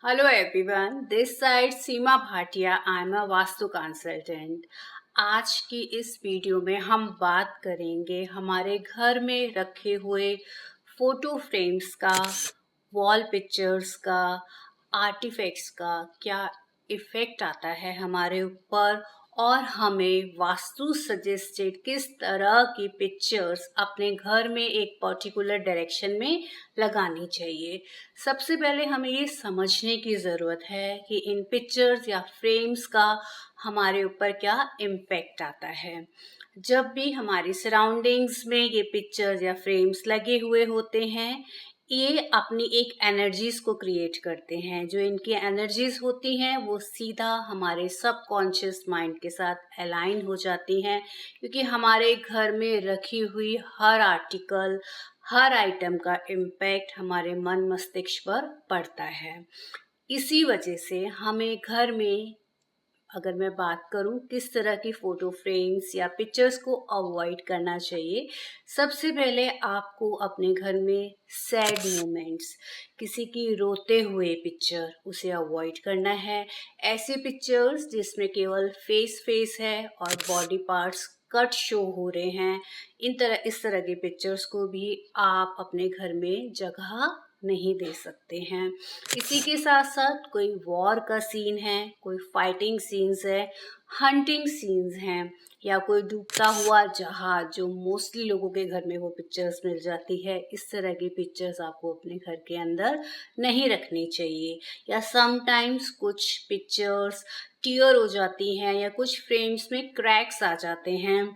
Hello everyone, this side Seema Bhatia, I am a vastu consultant. आज की इस वीडियो में हम बात करेंगे हमारे घर में रखे हुए फोटो फ्रेम्स का, वॉल पिक्चर्स का, आर्टिफैक्ट्स का क्या इफ़ेक्ट आता है हमारे ऊपर और हमें वास्तु सजेस्टेड किस तरह की पिक्चर्स अपने घर में एक पर्टिकुलर डायरेक्शन में लगानी चाहिए। सबसे पहले हमें ये समझने की ज़रूरत है कि इन पिक्चर्स या फ्रेम्स का हमारे ऊपर क्या इम्पैक्ट आता है। जब भी हमारी सराउंडिंग्स में ये पिक्चर्स या फ्रेम्स लगे हुए होते हैं, ये अपनी एक एनर्जीज को क्रिएट करते हैं। जो इनकी एनर्जीज होती हैं वो सीधा हमारे सबकॉन्शियस माइंड के साथ अलाइन हो जाती हैं, क्योंकि हमारे घर में रखी हुई हर आर्टिकल, हर आइटम का इम्पैक्ट हमारे मन मस्तिष्क पर पड़ता है। इसी वजह से हमें घर में, अगर मैं बात करूं किस तरह की फ़ोटो फ्रेम्स या पिक्चर्स को अवॉइड करना चाहिए, सबसे पहले आपको अपने घर में सैड मोमेंट्स, किसी की रोते हुए पिक्चर, उसे अवॉइड करना है। ऐसे पिक्चर्स जिसमें केवल फेस है और बॉडी पार्ट्स कट शो हो रहे हैं, इस तरह के पिक्चर्स को भी आप अपने घर में जगह नहीं दे सकते हैं। इसी के साथ साथ कोई वॉर का सीन है, कोई फाइटिंग सीन्स है, हंटिंग सीन्स हैं, या कोई डूबता हुआ जहाज, जो मोस्टली लोगों के घर में वो पिक्चर्स मिल जाती है, इस तरह की पिक्चर्स आपको अपने घर के अंदर नहीं रखनी चाहिए। या समटाइम्स कुछ पिक्चर्स टियर हो जाती हैं या कुछ फ्रेम्स में क्रैक्स आ जाते हैं,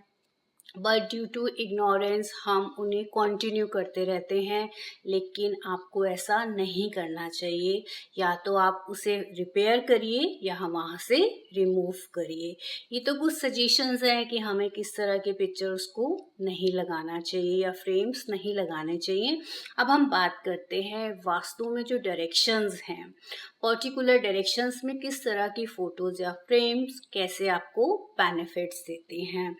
बट ड्यू टू इग्नोरेंस हम उन्हें कंटिन्यू करते रहते हैं। लेकिन आपको ऐसा नहीं करना चाहिए। या तो आप उसे रिपेयर करिए या हम वहाँ से रिमूव करिए। ये तो कुछ सजेशंस हैं कि हमें किस तरह के पिक्चर्स को नहीं लगाना चाहिए या फ्रेम्स नहीं लगाने चाहिए। अब हम बात करते हैं वास्तु में जो डायरेक्शंस हैं, पर्टिकुलर डायरेक्शंस में किस तरह की फ़ोटोज़ या फ्रेम्स कैसे आपको बेनिफिट्स देती हैं।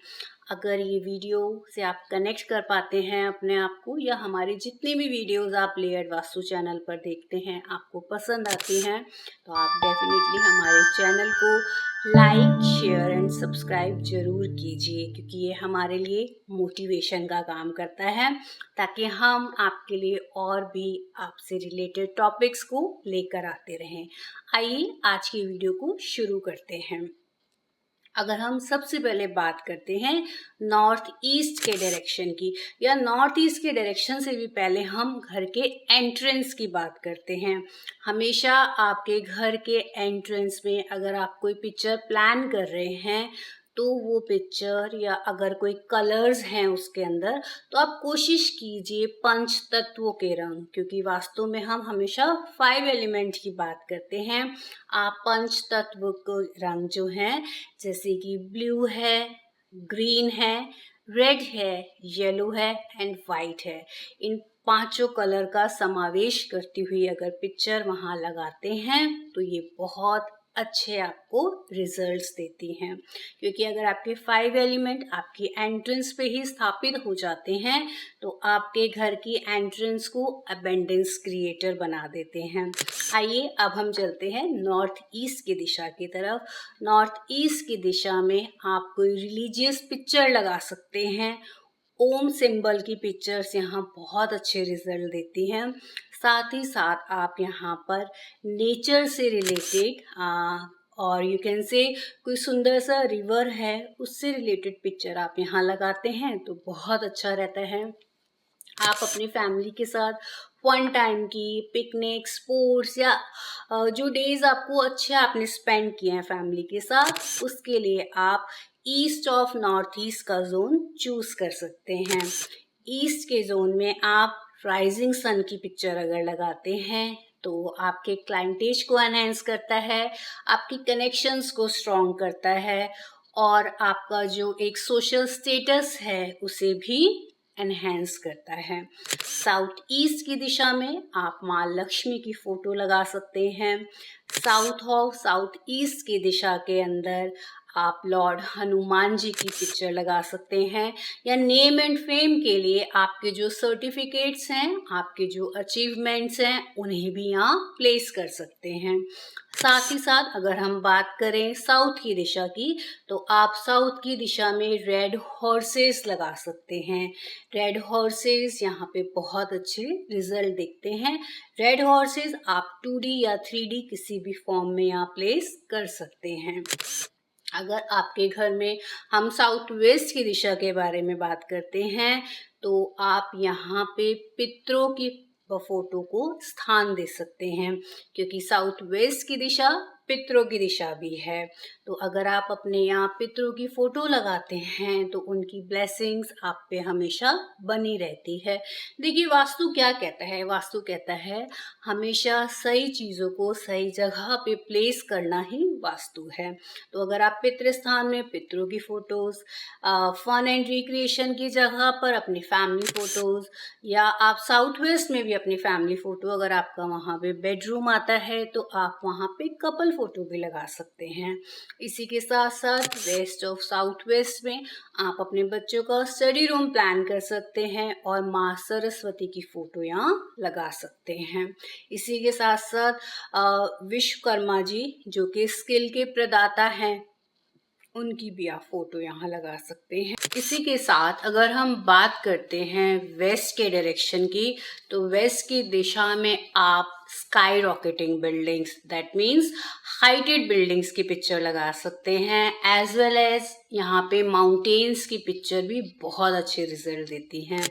अगर ये वीडियो से आप कनेक्ट कर पाते हैं अपने आप को, या हमारी जितनी भी वीडियोस आप लेयर्ड वास्तु चैनल पर देखते हैं आपको पसंद आती हैं, तो आप डेफिनेटली हमारे चैनल को लाइक, शेयर एंड सब्सक्राइब जरूर कीजिए, क्योंकि ये हमारे लिए मोटिवेशन का काम करता है, ताकि हम आपके लिए और भी आपसे रिलेटेड टॉपिक्स को लेकर आते रहें। आइए आज की वीडियो को शुरू करते हैं। अगर हम सबसे पहले बात करते हैं नॉर्थ ईस्ट के डायरेक्शन की, या नॉर्थ ईस्ट के डायरेक्शन से भी पहले हम घर के एंट्रेंस की बात करते हैं। हमेशा आपके घर के एंट्रेंस में अगर आप कोई पिक्चर प्लान कर रहे हैं, तो वो पिक्चर या अगर कोई कलर्स हैं उसके अंदर, तो आप कोशिश कीजिए पंच तत्वों के रंग, क्योंकि वास्तु में हम हमेशा 5 एलिमेंट की बात करते हैं। आप पंच तत्व को रंग जो हैं, जैसे कि ब्लू है, ग्रीन है, रेड है, येलो है एंड वाइट है, इन पांचों कलर का समावेश करती हुई अगर पिक्चर वहां लगाते हैं तो ये बहुत अच्छे आपको रिजल्ट्स देती हैं। क्योंकि अगर आपके 5 एलिमेंट आपकी एंट्रेंस पे ही स्थापित हो जाते हैं, तो आपके घर की एंट्रेंस को अबेंडेंस क्रिएटर बना देते हैं। आइए अब हम चलते हैं नॉर्थ ईस्ट की दिशा की तरफ। नॉर्थ ईस्ट की दिशा में आप कोई रिलीजियस पिक्चर लगा सकते हैं। ओम सिंबल की पिक्चर्स यहाँ बहुत अच्छे रिजल्ट देती हैं। साथ ही साथ आप यहाँ पर नेचर से रिलेटेड, और यू कैन से कोई सुंदर सा रिवर है, उससे रिलेटेड पिक्चर आप यहाँ लगाते हैं तो बहुत अच्छा रहता है। आप अपनी फैमिली के साथ फन टाइम की पिकनिक, स्पोर्ट्स, या जो डेज आपको अच्छे आपने स्पेंड किए हैं फैमिली के साथ, उसके लिए आप ईस्ट ऑफ नॉर्थ ईस्ट का जोन चूज कर सकते हैं। ईस्ट के जोन में आप राइजिंग सन की पिक्चर अगर लगाते हैं तो आपके क्लाइंटेज को एनहेंस करता है, आपकी कनेक्शंस को स्ट्रॉन्ग करता है, और आपका जो एक सोशल स्टेटस है उसे भी एनहेंस करता है। साउथ ईस्ट की दिशा में आप माँ लक्ष्मी की फोटो लगा सकते हैं। साउथ ईस्ट की दिशा के अंदर आप लॉर्ड हनुमान जी की पिक्चर लगा सकते हैं, या नेम एंड फेम के लिए आपके जो सर्टिफिकेट्स हैं, आपके जो अचीवमेंट्स हैं, उन्हें भी यहाँ प्लेस कर सकते हैं। साथ ही साथ अगर हम बात करें साउथ की दिशा की, तो आप साउथ की दिशा में रेड हॉर्सेस लगा सकते हैं। रेड हॉर्सेस यहाँ पे बहुत अच्छे रिजल्ट दिखते हैं। रेड हॉर्सेस आप 2D या 3D किसी भी फॉर्म में यहाँ प्लेस कर सकते हैं। अगर आपके घर में हम साउथ वेस्ट की दिशा के बारे में बात करते हैं, तो आप यहाँ पे पितरों की फोटो को स्थान दे सकते हैं, क्योंकि साउथ वेस्ट की दिशा पितरों की दिशा भी है। तो अगर आप अपने यहाँ पितरों की फोटो लगाते हैं तो उनकी ब्लेसिंग्स आप पे हमेशा बनी रहती है। देखिए वास्तु क्या कहता है, वास्तु कहता है हमेशा सही चीज़ों को सही जगह पे प्लेस करना ही वास्तु है। तो अगर आप पितृ स्थान में पितरों की फोटोज, फन एंड रिक्रिएशन की जगह पर अपनी फैमिली फोटोज, या आप साउथ वेस्ट में भी अपनी फैमिली फोटो, अगर आपका वहाँ पे बेडरूम आता है तो आप वहाँ पे कपल फोटो भी लगा सकते हैं। इसी के साथ साथ वेस्ट ऑफ साउथ वेस्ट में आप अपने बच्चों का स्टडी रूम प्लान कर सकते हैं और माँ सरस्वती की फोटो यहाँ लगा सकते हैं। इसी के साथ साथ विश्वकर्मा जी जो कि स्किल के प्रदाता हैं, उनकी भी आप फोटो यहाँ लगा सकते हैं। इसी के साथ अगर हम बात करते हैं वेस्ट के डायरेक्शन की, तो वेस्ट की दिशा में आप sky rocketing buildings, that means heighted buildings की पिक्चर लगा सकते हैं, एज वेल एज यहाँ पे माउंटेन्स की पिक्चर भी बहुत अच्छे रिजल्ट देती हैं।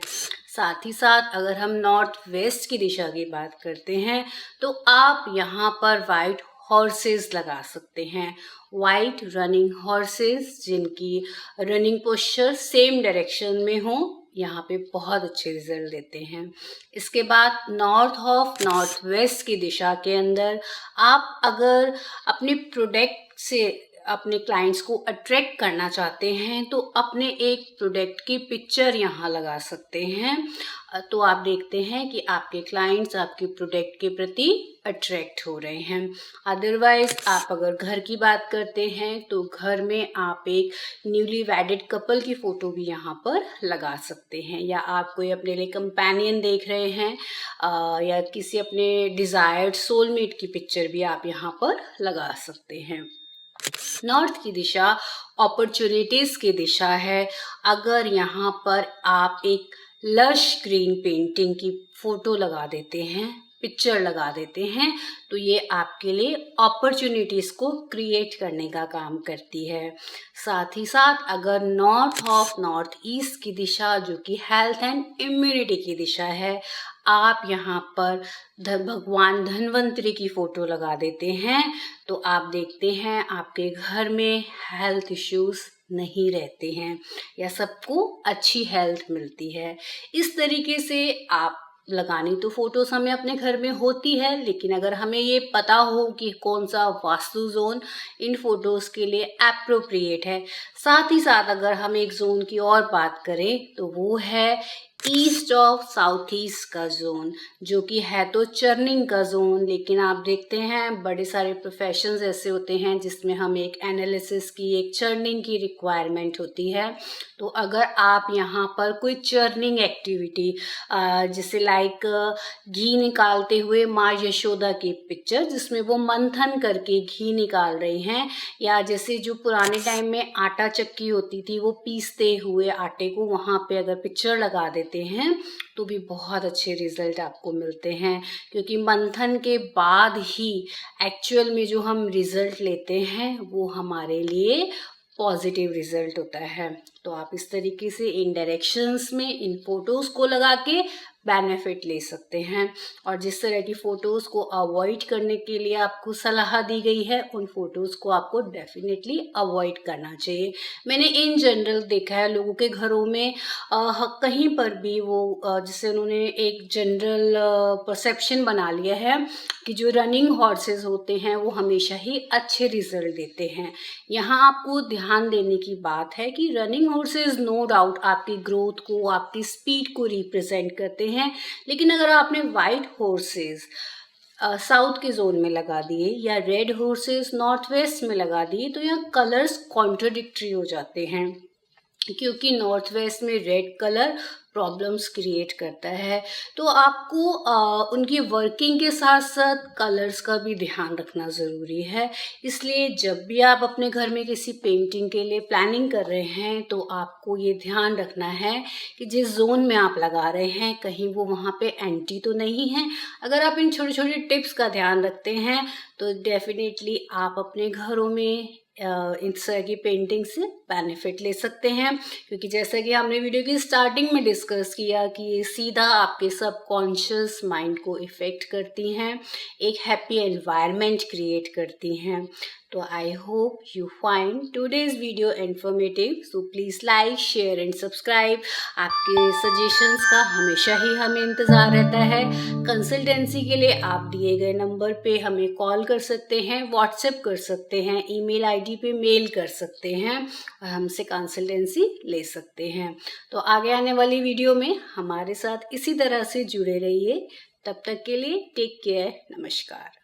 साथ ही साथ अगर हम नॉर्थ वेस्ट की दिशा की बात करते हैं, तो आप यहाँ पर वाइट हॉर्सेस लगा सकते हैं। वाइट रनिंग हॉर्सेस जिनकी रनिंग पोस्चर सेम डायरेक्शन में हो, यहाँ पे बहुत अच्छे रिजल्ट देते हैं। इसके बाद नॉर्थ वेस्ट की दिशा के अंदर आप अगर अपने प्रोडक्ट से अपने क्लाइंट्स को अट्रैक्ट करना चाहते हैं तो अपने एक प्रोडक्ट की पिक्चर यहाँ लगा सकते हैं। तो आप देखते हैं कि आपके क्लाइंट्स आपके प्रोडक्ट के प्रति अट्रैक्ट हो रहे हैं। अदरवाइज आप अगर घर की बात करते हैं तो घर में आप एक न्यूली वेडिड कपल की फोटो भी यहाँ पर लगा सकते हैं, या आप कोई अपने लिए कंपेनियन देख रहे हैं या किसी अपने डिजायर्ड सोलमेट की पिक्चर भी आप यहाँ पर लगा सकते हैं। नॉर्थ की दिशा अपॉर्चुनिटीज की दिशा है। अगर यहाँ पर आप एक लश ग्रीन पेंटिंग की फोटो लगा देते हैं, पिक्चर लगा देते हैं, तो ये आपके लिए अपॉर्चुनिटीज को क्रिएट करने का काम करती है। साथ ही साथ अगर नॉर्थ ईस्ट की दिशा जो कि हेल्थ एंड इम्यूनिटी की दिशा है, आप यहाँ पर भगवान धन्वंतरी की फोटो लगा देते हैं, तो आप देखते हैं आपके घर में हेल्थ इश्यूज नहीं रहते हैं या सबको अच्छी हेल्थ मिलती है। इस तरीके से आप लगानी तो फोटोज हमें अपने घर में होती है, लेकिन अगर हमें ये पता हो कि कौन सा वास्तु जोन इन फोटोज के लिए एप्रोप्रिएट है। साथ ही साथ अगर हम एक जोन की और बात करें तो वो है ईस्ट ऑफ साउथ ईस्ट का जोन, जो कि है तो चर्निंग का जोन, लेकिन आप देखते हैं बड़े सारे प्रोफेशंस ऐसे होते हैं जिसमें हम एक एनालिसिस की, एक चर्निंग की रिक्वायरमेंट होती है। तो अगर आप यहाँ पर कोई चर्निंग एक्टिविटी जैसे लाइक घी निकालते हुए माँ यशोदा की पिक्चर जिसमें वो मंथन करके घी निकाल रही हैं, या जैसे जो पुराने टाइम में आटा चक्की होती थी वो पीसते हुए आटे को वहाँ पे अगर पिक्चर लगा देते हैं तो भी बहुत अच्छे रिजल्ट आपको मिलते हैं, क्योंकि मंथन के बाद ही एक्चुअल में जो हम रिजल्ट लेते हैं वो हमारे लिए पॉजिटिव रिजल्ट होता है। तो आप इस तरीके से इन डायरेक्शंस में इन फोटोज को लगा के बेनिफिट ले सकते हैं, और जिस तरह की फ़ोटोज़ को अवॉइड करने के लिए आपको सलाह दी गई है उन फोटोज़ को आपको डेफिनेटली अवॉइड करना चाहिए। मैंने इन जनरल देखा है लोगों के घरों में कहीं पर भी वो जिससे उन्होंने एक जनरल परसेप्शन बना लिया है कि जो रनिंग हॉर्सेस होते हैं वो हमेशा ही अच्छे रिजल्ट देते हैं। यहाँ आपको ध्यान देने की बात है कि रनिंग हॉर्सेस नो डाउट आपकी ग्रोथ को, आपकी स्पीड को रिप्रेजेंट करते हैं, लेकिन अगर आपने वाइट हॉर्सेस साउथ के जोन में लगा दिए या रेड हॉर्सेस नॉर्थ वेस्ट में लगा दिए तो यहाँ कलर्स कॉन्ट्रडिक्टरी हो जाते हैं, क्योंकि नॉर्थ वेस्ट में रेड कलर प्रॉब्लम्स क्रिएट करता है। तो आपको उनकी वर्किंग के साथ साथ कलर्स का भी ध्यान रखना ज़रूरी है। इसलिए जब भी आप अपने घर में किसी पेंटिंग के लिए प्लानिंग कर रहे हैं तो आपको ये ध्यान रखना है कि जिस जोन में आप लगा रहे हैं कहीं वो वहाँ पे एंटी तो नहीं है। अगर आप इन छोटे छोटे टिप्स का ध्यान रखते हैं तो डेफिनेटली आप अपने घरों में इस तरह की पेंटिंग से बेनिफिट ले सकते हैं, क्योंकि जैसा कि हमने वीडियो की स्टार्टिंग में डिस्कस किया कि ये सीधा आपके सबकॉन्शियस माइंड को इफ़ेक्ट करती हैं, एक हैप्पी एनवायरनमेंट क्रिएट करती हैं। तो I hope you find today's video informative, so please like share and subscribe. आपके सजेशंस का हमेशा ही हमें इंतज़ार रहता है। कंसल्टेंसी के लिए आप दिए गए नंबर पे हमें कॉल कर सकते हैं, व्हाट्सएप कर सकते हैं, ईमेल आईडी पे मेल कर सकते हैं और हमसे कंसल्टेंसी ले सकते हैं। तो आगे आने वाली वीडियो में हमारे साथ इसी तरह से जुड़े रहिए। तब तक के लिए टेक केयर, नमस्कार।